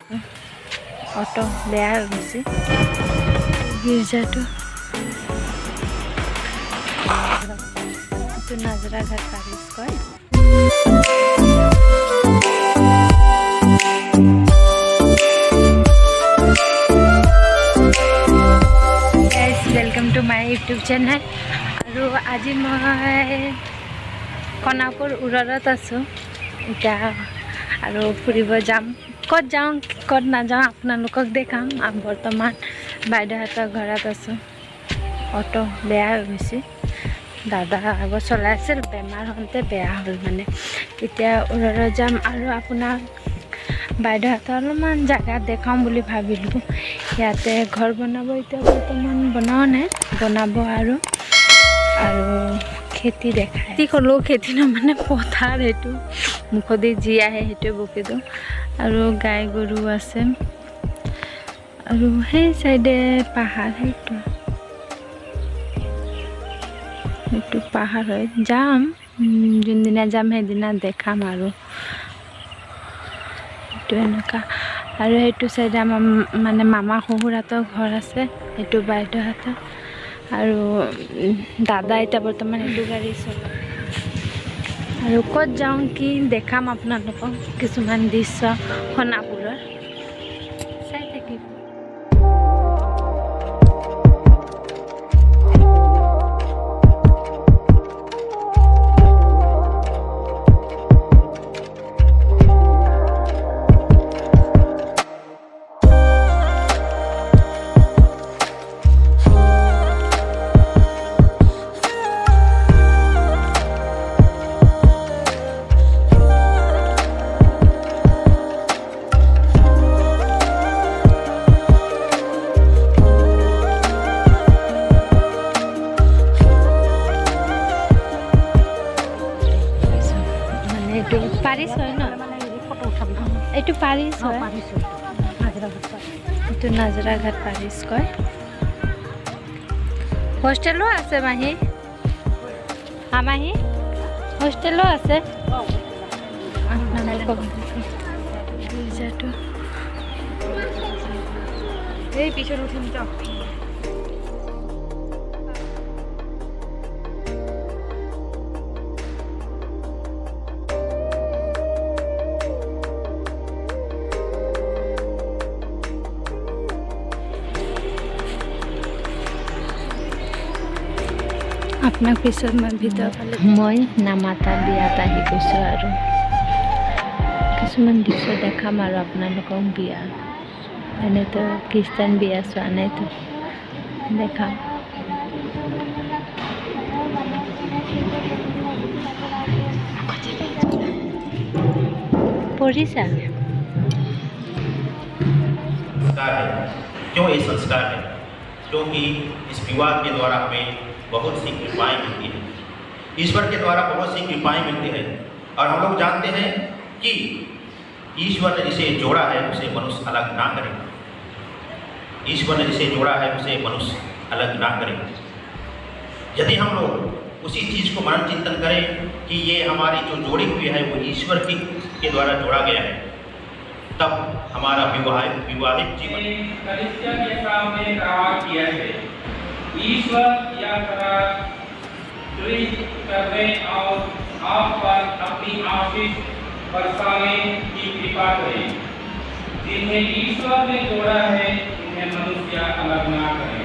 Auto বেয়া হৈ গৈছে। গীৰ্জাটো এইটো নাজৰাঘাট পাৰিছ কয়। Welcome to my YouTube channel. और आज मैं कनापुर उरत आसो इतना और फुरिब जाम कत जाऊँ कत ना जाऊँ आपनालोকক देखाम। बर्तमान बाइदेउहतर घरत आसो। अटो बेया हो गई। दादा आगत चलाई बेमार होते बेया हल माने इतना उरत जाम और आपनाक बाइदेउहतर अलपमान जगह देखाम बुली भाविलो। इते घर बनाब इतना बर्तमान बनाओ ना बनाब और खेती देखा कलो खेती न माने पथार हेतु मुखदी जी आए हेतु बकी दो और गाय गरु आसे और সেই साइडे पहाड़ हेतु पहाड़ है जाम जोनदिना जाम हेदिना देखाम और एनेका और ये साइडे आम माने मामा शहुरहतर घर आसे ये बाइदेउहतर और दादा इतना बर्तमान ये गाड़ी चला और कत जाऊँ कि देखाम आपनालोকক किछुमान दृश्य खनापुरर चाই থাকিব। पारिस है न ये पारिस है ये नाजराघाट पारिस कय। होस्टेलो आसे माही माही होस्टेलो आसे गिर्जाটো এই পিছন উঠিম যাও। আপনার পিছত মই ভিতর মই নামাতা বিয়াত আহি গৈছোঁ আৰু কিছুমান দৃশ্য দেখাম আৰু আপোনালোকক বিয়া এনেতো খ্ৰীষ্টান বিয়া চোৱা নাইতো দেখাম। पढ़िसा क्यों ये संस्कार है? क्योंकि इस विवाह के द्वारा हमें बहुत सी कृपाएं मिलती हैं। ईश्वर के द्वारा बहुत सी कृपाएं मिलती हैं और हम लोग जानते हैं कि ईश्वर ने जिसे जोड़ा है उसे मनुष्य अलग ना करे। ईश्वर ने जिसे जोड़ा है उसे मनुष्य अलग ना करे। यदि हम लोग उसी चीज़ को मनन चिंतन करें कि ये हमारी जो जोड़ी हुई है वो ईश्वर के द्वारा जोड़ा गया है, तब हमारा विवाहित जीवन के सामने कहा किया है। ईश्वर या करार करने और आप पर अपनी आशीष बरसाने की कृपा करें। जिन्हें ईश्वर ने जोड़ा है उन्हें मनुष्य अलग ना करें।